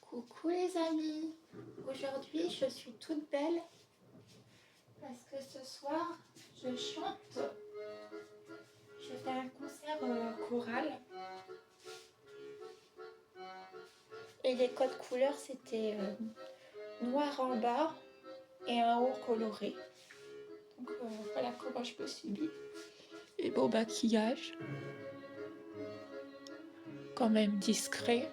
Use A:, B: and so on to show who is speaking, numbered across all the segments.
A: Coucou les amis, aujourd'hui je suis toute belle parce que ce soir je chante, je fais un concert choral et les codes couleurs c'était noir en bas et un haut coloré. Donc voilà comment je me suis mis. Et beau maquillage, quand même discret.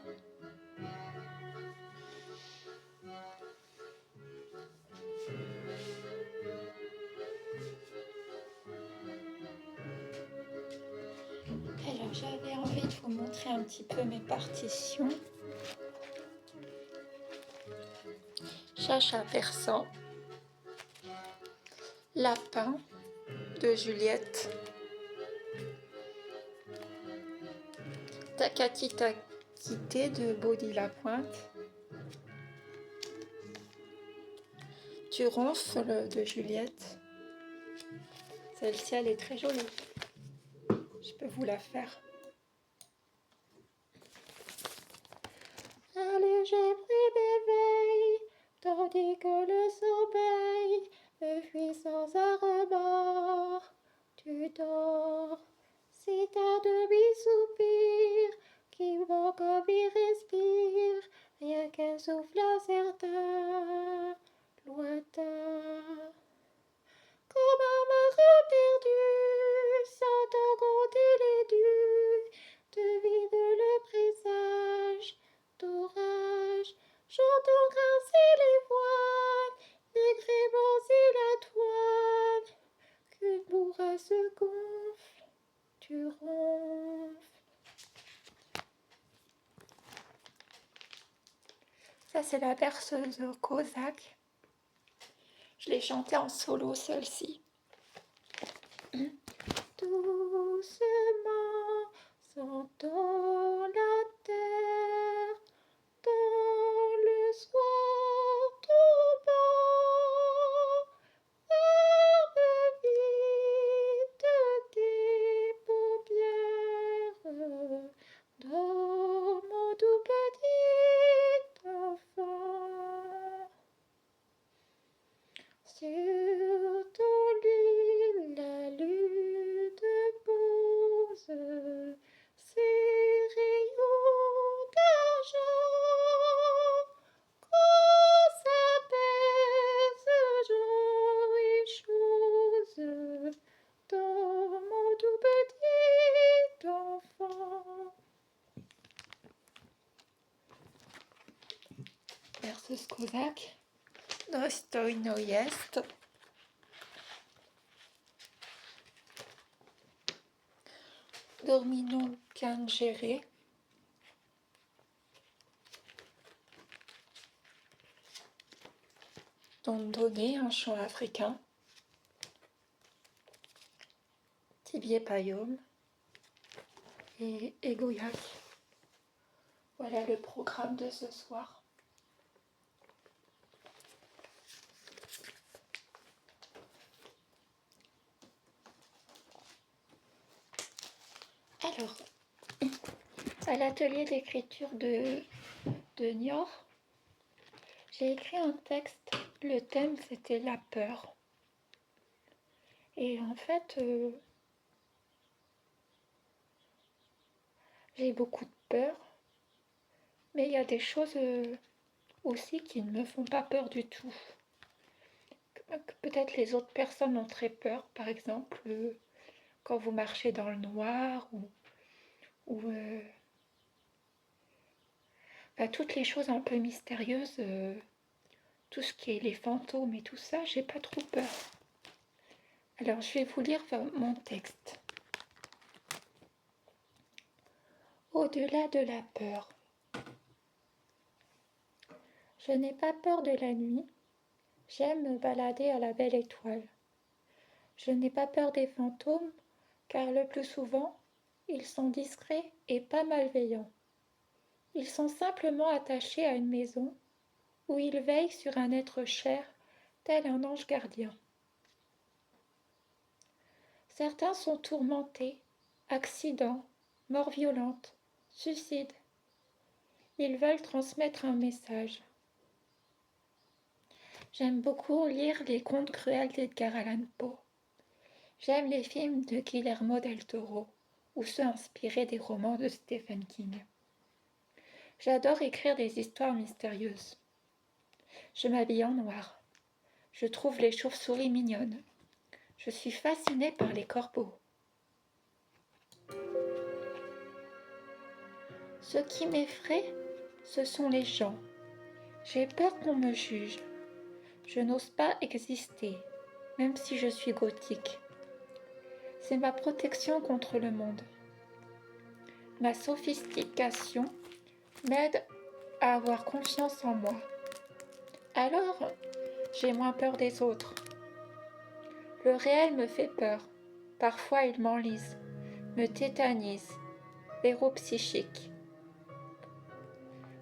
A: Alors j'avais envie de vous montrer un petit peu mes partitions. Chacha persan, lapin de Juliette, Takati Takité de Baudy Lapointe, Tu ronfles de Juliette. Celle-ci elle est très jolie. Je peux vous la faire. Un léger bruit m'éveille, tandis que le sommeil me fuit sans un remords. Tu dors, c'est un demi-soupir qui manque comme il respire, rien qu'un souffle incertain, lointain. Comme un marin perdu, sans temps compter les dus, devine le présage d'orage. J'entends grincer les voiles, l'agrément et la toile, qu'une bourrasse gonfle, tu ronfles. Ça c'est la berceuse cosaque. Je l'ai chantée en solo celle-ci. Doucement s'entend la terre dans le soir tombant. Ferme vite tes paupières dans mon tout petit enfant. Sur ton lit, la lune pose ses rayons d'argent. Qu'on s'apaise, gens et choses, dans mon tout petit enfant. Berceuse cosaque. Dostojno jest. Dormino Kangere. Dondonné, un chant africain. Tibié Payom et Egoyak. Voilà le programme de ce soir. Alors, à l'atelier d'écriture de Niort, j'ai écrit un texte. Le thème, c'était la peur. Et en fait, j'ai beaucoup de peur, mais il y a des choses aussi qui ne me font pas peur du tout. Peut-être les autres personnes ont très peur, par exemple, quand vous marchez dans le noir ou toutes les choses un peu mystérieuses, tout ce qui est les fantômes et tout ça, j'ai pas trop peur. Alors je vais vous lire mon texte. Au-delà de la peur. Je n'ai pas peur de la nuit, j'aime me balader à la belle étoile. Je n'ai pas peur des fantômes, car le plus souvent, ils sont discrets et pas malveillants. Ils sont simplement attachés à une maison où ils veillent sur un être cher, tel un ange gardien. Certains sont tourmentés, accidents, morts violentes, suicides. Ils veulent transmettre un message. J'aime beaucoup lire les contes cruels d'Edgar Allan Poe. J'aime les films de Guillermo del Toro ou ceux inspirés des romans de Stephen King. J'adore écrire des histoires mystérieuses. Je m'habille en noir. Je trouve les chauves-souris mignonnes. Je suis fascinée par les corbeaux. Ce qui m'effraie, ce sont les gens. J'ai peur qu'on me juge. Je n'ose pas exister, même si je suis gothique. C'est ma protection contre le monde. Ma sophistication m'aide à avoir confiance en moi. Alors, j'ai moins peur des autres. Le réel me fait peur. Parfois, il m'enlise, me tétanise. Verrou psychique.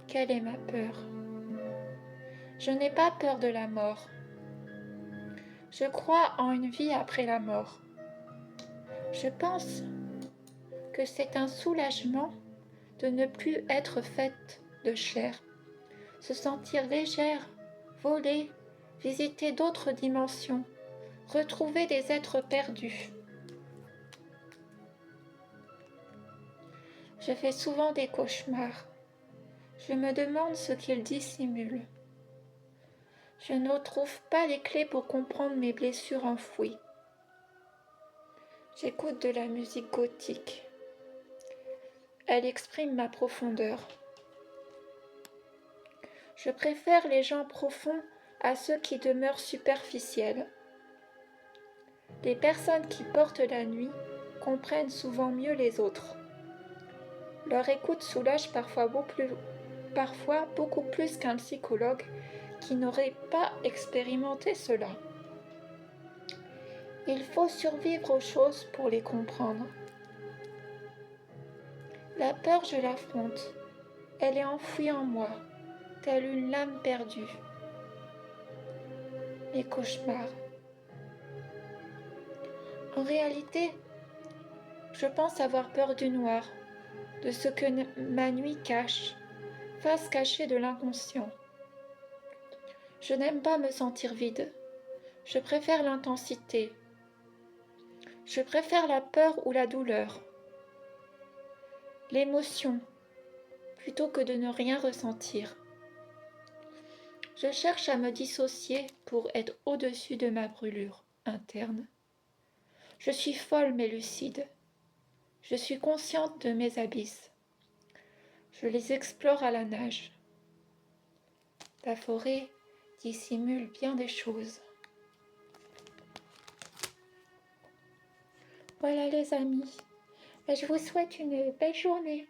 A: Quelle est ma peur? Je n'ai pas peur de la mort. Je crois en une vie après la mort. Je pense que c'est un soulagement de ne plus être faite de chair, se sentir légère, voler, visiter d'autres dimensions, retrouver des êtres perdus. Je fais souvent des cauchemars. Je me demande ce qu'ils dissimulent. Je ne trouve pas les clés pour comprendre mes blessures enfouies. J'écoute de la musique gothique. Elle exprime ma profondeur. Je préfère les gens profonds à ceux qui demeurent superficiels. Les personnes qui portent la nuit comprennent souvent mieux les autres. Leur écoute soulage parfois beaucoup plus qu'un psychologue qui n'aurait pas expérimenté cela. Il faut survivre aux choses pour les comprendre. La peur, je l'affronte. Elle est enfouie en moi, telle une lame perdue. Mes cauchemars. En réalité, je pense avoir peur du noir, de ce que ma nuit cache, face cachée de l'inconscient. Je n'aime pas me sentir vide. Je préfère l'intensité. Je préfère la peur ou la douleur. L'émotion, plutôt que de ne rien ressentir. Je cherche à me dissocier pour être au-dessus de ma brûlure interne. Je suis folle mais lucide. Je suis consciente de mes abysses. Je les explore à la nage. La forêt dissimule bien des choses. Voilà les amis, je vous souhaite une belle journée.